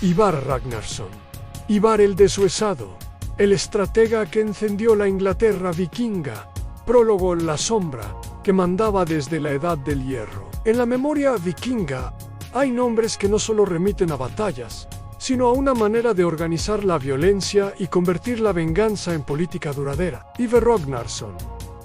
Ivar Ragnarsson. Ivar el Desuesado, el estratega que encendió la Inglaterra vikinga. Prólogo: la sombra que mandaba desde la Edad del Hierro. En la memoria vikinga hay nombres que no solo remiten a batallas, sino a una manera de organizar la violencia y convertir la venganza en política duradera. Ivar Ragnarsson,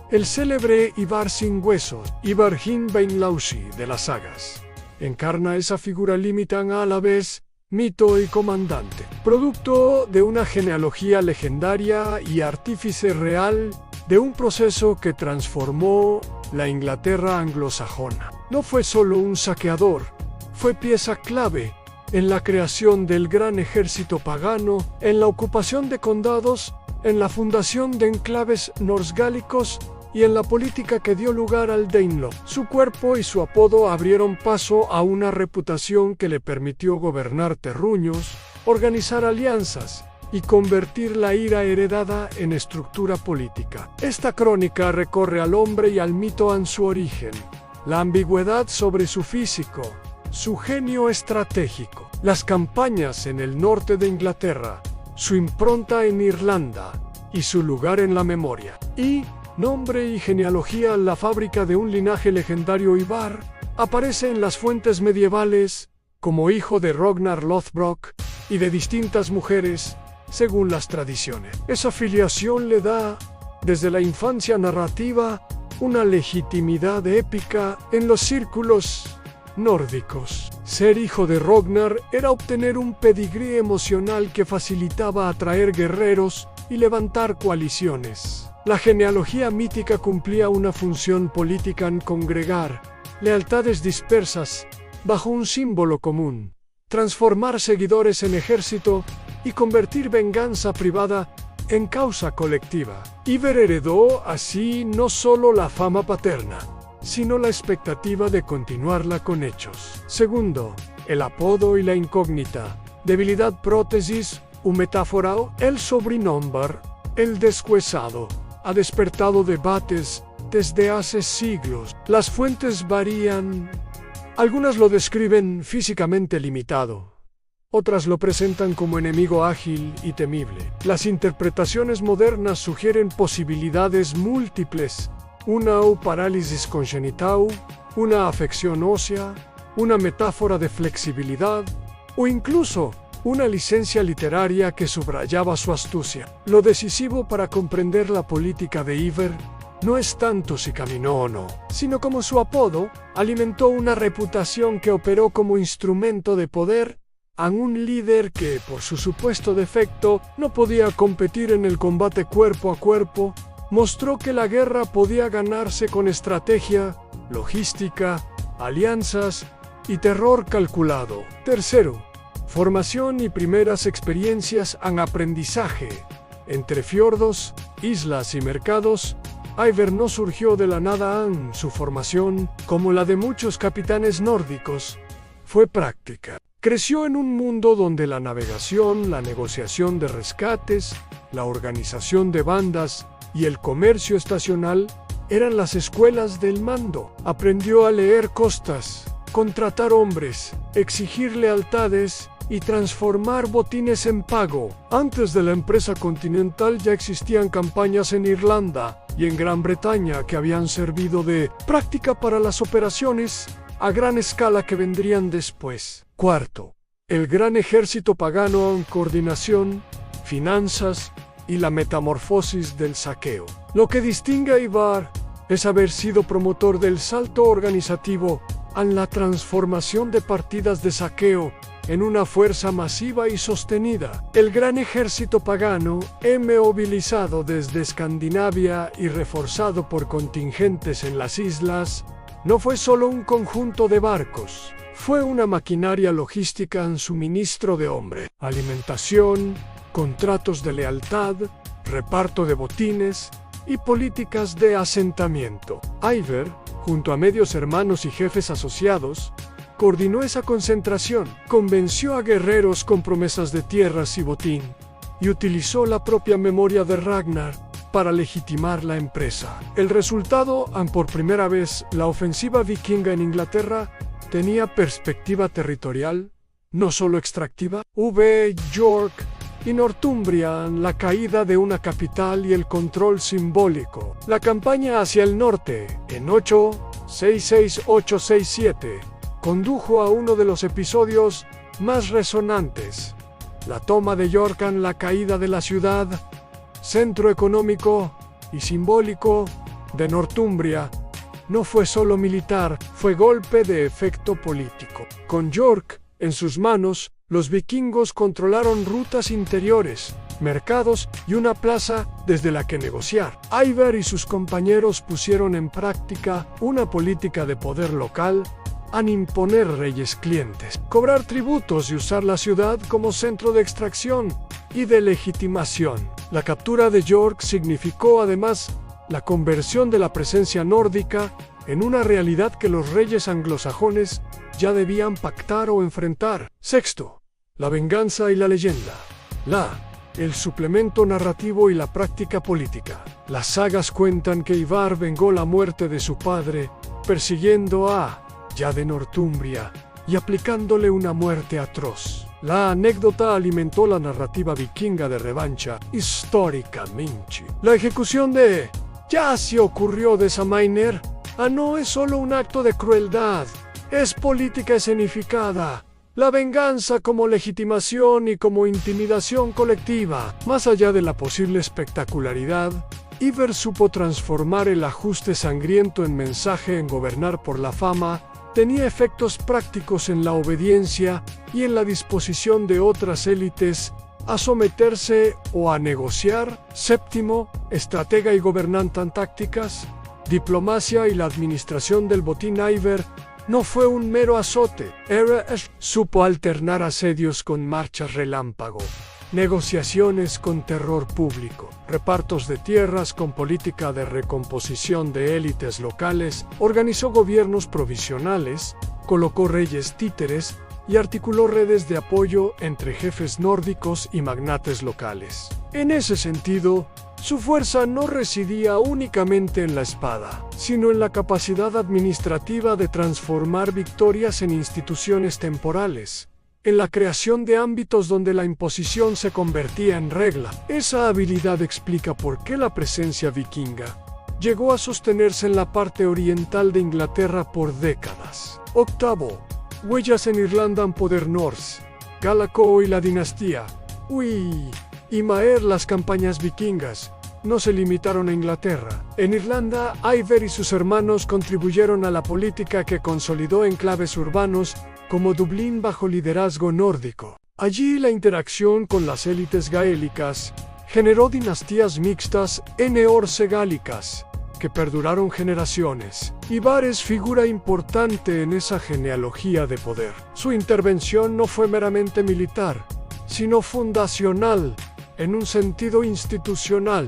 el célebre Ivar sin huesos, Ivar Hinbeinlaushi de las sagas, encarna esa figura limitan a la vez mito y comandante, producto de una genealogía legendaria y artífice real de un proceso que transformó la Inglaterra anglosajona. No fue solo un saqueador, fue pieza clave en la creación del gran ejército pagano, en la ocupación de condados, en la fundación de enclaves norsgálicos y en la política que dio lugar al Danelaw. Su cuerpo y su apodo abrieron paso a una reputación que le permitió gobernar terruños, organizar alianzas y convertir la ira heredada en estructura política. Esta crónica recorre al hombre y al mito en su origen, la ambigüedad sobre su físico, su genio estratégico, las campañas en el norte de Inglaterra, su impronta en Irlanda y su lugar en la memoria. Y nombre y genealogía: la fábrica de un linaje legendario. Ivar aparece en las fuentes medievales como hijo de Ragnar Lothbrok y de distintas mujeres, según las tradiciones. Esa filiación le da, desde la infancia narrativa, una legitimidad épica en los círculos nórdicos. Ser hijo de Ragnar era obtener un pedigrí emocional que facilitaba atraer guerreros y levantar coaliciones. La genealogía mítica cumplía una función política en congregar lealtades dispersas bajo un símbolo común, transformar seguidores en ejército y convertir venganza privada en causa colectiva. Ivar heredó así no solo la fama paterna, sino la expectativa de continuarla con hechos. Segundo, el apodo y la incógnita. Debilidad prótesis o metáfora. El sobrenombre, el Deshuesado, ha despertado debates desde hace siglos. Las fuentes varían. Algunas lo describen físicamente limitado, otras lo presentan como enemigo ágil y temible. Las interpretaciones modernas sugieren posibilidades múltiples: una parálisis congenital, una afección ósea, una metáfora de flexibilidad o incluso una licencia literaria que subrayaba su astucia. Lo decisivo para comprender la política de Ivar no es tanto si caminó o no, sino cómo su apodo alimentó una reputación que operó como instrumento de poder a un líder que, por su supuesto defecto, no podía competir en el combate cuerpo a cuerpo. Mostró que la guerra podía ganarse con estrategia, logística, alianzas y terror calculado. Tercero, formación y primeras experiencias en aprendizaje. Entre fiordos, islas y mercados, Ivar no surgió de la nada. Su formación, como la de muchos capitanes nórdicos, fue práctica. Creció en un mundo donde la navegación, la negociación de rescates, la organización de bandas y el comercio estacional eran las escuelas del mando. Aprendió a leer costas, contratar hombres, exigir lealtades y transformar botines en pago. Antes de la empresa continental ya existían campañas en Irlanda y en Gran Bretaña que habían servido de práctica para las operaciones a gran escala que vendrían después. Cuarto, el gran ejército pagano en coordinación, finanzas y la metamorfosis del saqueo. Lo que distingue a Ivar es haber sido promotor del salto organizativo en la transformación de partidas de saqueo en una fuerza masiva y sostenida. El gran ejército pagano, movilizado desde Escandinavia y reforzado por contingentes en las islas, no fue solo un conjunto de barcos, fue una maquinaria logística en suministro de hombre, alimentación, contratos de lealtad, reparto de botines y políticas de asentamiento. Ivar, junto a medios hermanos y jefes asociados, coordinó esa concentración, convenció a guerreros con promesas de tierras y botín, y utilizó la propia memoria de Ragnar para legitimar la empresa. El resultado, por primera vez, la ofensiva vikinga en Inglaterra tenía perspectiva territorial, no solo extractiva. York y Northumbria, la caída de una capital y el control simbólico. La campaña hacia el norte, en 866-867, condujo a uno de los episodios más resonantes. La toma de Yorktown, la caída de la ciudad, centro económico y simbólico de Northumbria, no fue solo militar, fue golpe de efecto político. Con York en sus manos, los vikingos controlaron rutas interiores, mercados y una plaza desde la que negociar. Ivar y sus compañeros pusieron en práctica una política de poder local al imponer reyes clientes, cobrar tributos y usar la ciudad como centro de extracción y de legitimación. La captura de York significó además la conversión de la presencia nórdica en una realidad que los reyes anglosajones ya debían pactar o enfrentar. Sexto, la venganza y la leyenda. El suplemento narrativo y la práctica política. Las sagas cuentan que Ivar vengó la muerte de su padre, persiguiendo a ya de Northumbria y aplicándole una muerte atroz. La anécdota alimentó la narrativa vikinga de revancha históricamente. La ejecución de ya se ocurrió de Samainer no es solo un acto de crueldad, es política escenificada. La venganza como legitimación y como intimidación colectiva. Más allá de la posible espectacularidad, Ivar supo transformar el ajuste sangriento en mensaje. En gobernar por la fama, tenía efectos prácticos en la obediencia y en la disposición de otras élites a someterse o a negociar. Séptimo, estratega y gobernante tácticas, diplomacia y la administración del botín. Ivar no fue un mero azote, supo alternar asedios con marchas relámpago, negociaciones con terror público, repartos de tierras con política de recomposición de élites locales, organizó gobiernos provisionales, colocó reyes títeres y articuló redes de apoyo entre jefes nórdicos y magnates locales. En ese sentido, su fuerza no residía únicamente en la espada, sino en la capacidad administrativa de transformar victorias en instituciones temporales, en la creación de ámbitos donde la imposición se convertía en regla. Esa habilidad explica por qué la presencia vikinga llegó a sostenerse en la parte oriental de Inglaterra por décadas. Octavo, huellas en Irlanda. Poder Norse, Galaco y la dinastía Imaer. Las campañas vikingas no se limitaron a Inglaterra. En Irlanda, Ivar y sus hermanos contribuyeron a la política que consolidó enclaves urbanos como Dublín bajo liderazgo nórdico. Allí la interacción con las élites gaélicas generó dinastías mixtas eorce-gálicas que perduraron generaciones. Ivar es figura importante en esa genealogía de poder. Su intervención no fue meramente militar, sino fundacional, en un sentido institucional.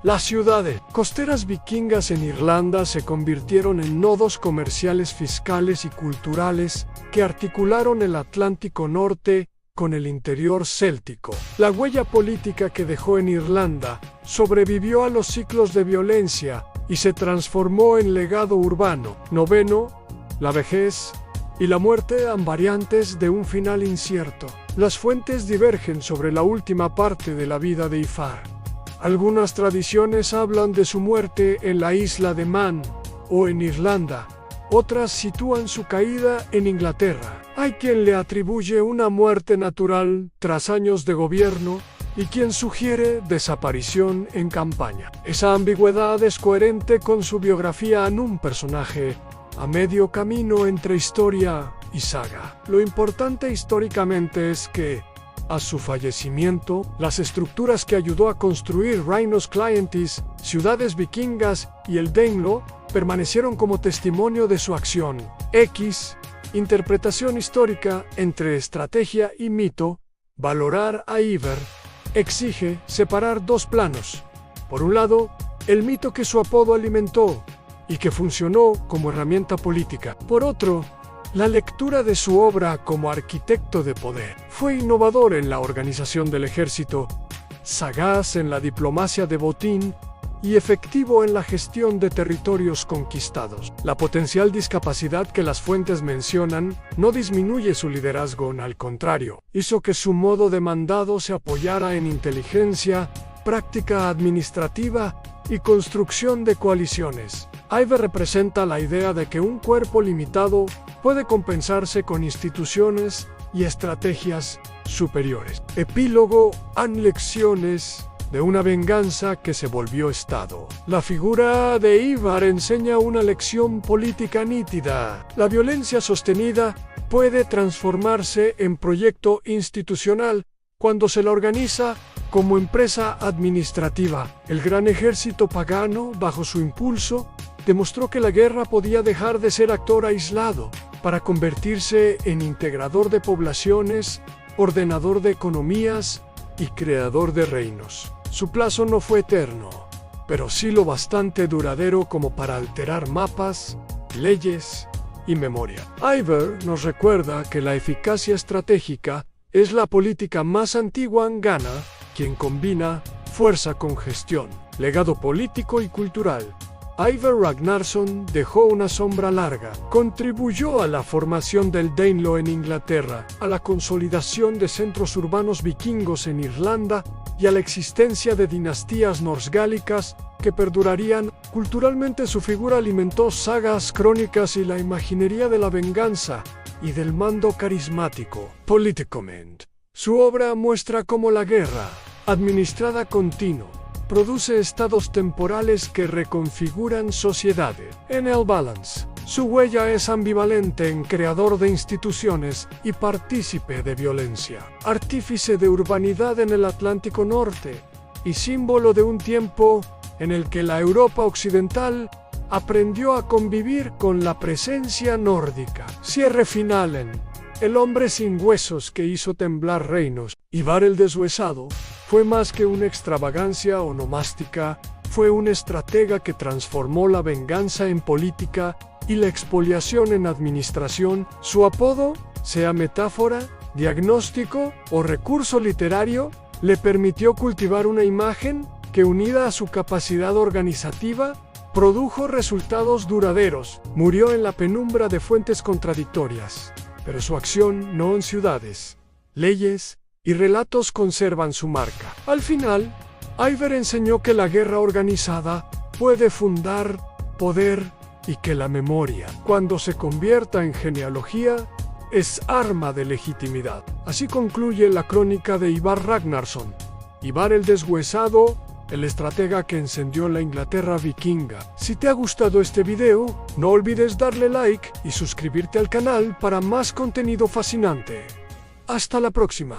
Las ciudades costeras vikingas en Irlanda se convirtieron en nodos comerciales, fiscales y culturales que articularon el Atlántico Norte con el interior céltico. La huella política que dejó en Irlanda sobrevivió a los ciclos de violencia y se transformó en legado urbano. Noveno, la vejez y la muerte, variantes de un final incierto. Las fuentes divergen sobre la última parte de la vida de Ivar. Algunas tradiciones hablan de su muerte en la isla de Man o en Irlanda. Otras sitúan su caída en Inglaterra. Hay quien le atribuye una muerte natural tras años de gobierno y quien sugiere desaparición en campaña. Esa ambigüedad es coherente con su biografía en un personaje a medio camino entre historia y saga. Lo importante históricamente es que, a su fallecimiento, las estructuras que ayudó a construir Rhinos Clientis, ciudades vikingas y el Danelaw permanecieron como testimonio de su acción. Interpretación histórica entre estrategia y mito. Valorar a Ivar exige separar dos planos. Por un lado, el mito que su apodo alimentó y que funcionó como herramienta política. Por otro, la lectura de su obra como arquitecto de poder. Fue innovador en la organización del ejército, sagaz en la diplomacia de botín y efectivo en la gestión de territorios conquistados. La potencial discapacidad que las fuentes mencionan no disminuye su liderazgo, al contrario, hizo que su modo de mandado se apoyara en inteligencia, práctica administrativa y construcción de coaliciones. Iver representa la idea de que un cuerpo limitado puede compensarse con instituciones y estrategias superiores. Epílogo: lecciones de una venganza que se volvió Estado. La figura de Ivar enseña una lección política nítida. La violencia sostenida puede transformarse en proyecto institucional cuando se la organiza como empresa administrativa. El gran ejército pagano, bajo su impulso, demostró que la guerra podía dejar de ser actor aislado para convertirse en integrador de poblaciones, ordenador de economías y creador de reinos. Su plazo no fue eterno, pero sí lo bastante duradero como para alterar mapas, leyes y memoria. Iver nos recuerda que la eficacia estratégica es la política más antigua en Ghana, quien combina fuerza con gestión. Legado político y cultural. Ivar Ragnarsson dejó una sombra larga. Contribuyó a la formación del Danelaw en Inglaterra, a la consolidación de centros urbanos vikingos en Irlanda y a la existencia de dinastías norsegálicas que perdurarían. Culturalmente, su figura alimentó sagas, crónicas y la imaginería de la venganza y del mando carismático. Politicamente, su obra muestra cómo la guerra, administrada continuo, produce estados temporales que reconfiguran sociedades. En el balance, su huella es ambivalente en creador de instituciones y partícipe de violencia, artífice de urbanidad en el Atlántico Norte y símbolo de un tiempo en el que la Europa occidental aprendió a convivir con la presencia nórdica. Cierre final en El hombre sin huesos que hizo temblar reinos. Ivar el Deshuesado fue más que una extravagancia onomástica, fue un estratega que transformó la venganza en política y la expoliación en administración. Su apodo, sea metáfora, diagnóstico o recurso literario, le permitió cultivar una imagen que, unida a su capacidad organizativa, produjo resultados duraderos. Murió en la penumbra de fuentes contradictorias, pero su acción no en ciudades, leyes y relatos conservan su marca. Al final, Ivar enseñó que la guerra organizada puede fundar poder y que la memoria, cuando se convierta en genealogía, es arma de legitimidad. Así concluye la crónica de Ivar Ragnarsson, Ivar el Deshuesado, el estratega que encendió la Inglaterra vikinga. Si te ha gustado este video, no olvides darle like y suscribirte al canal para más contenido fascinante. Hasta la próxima.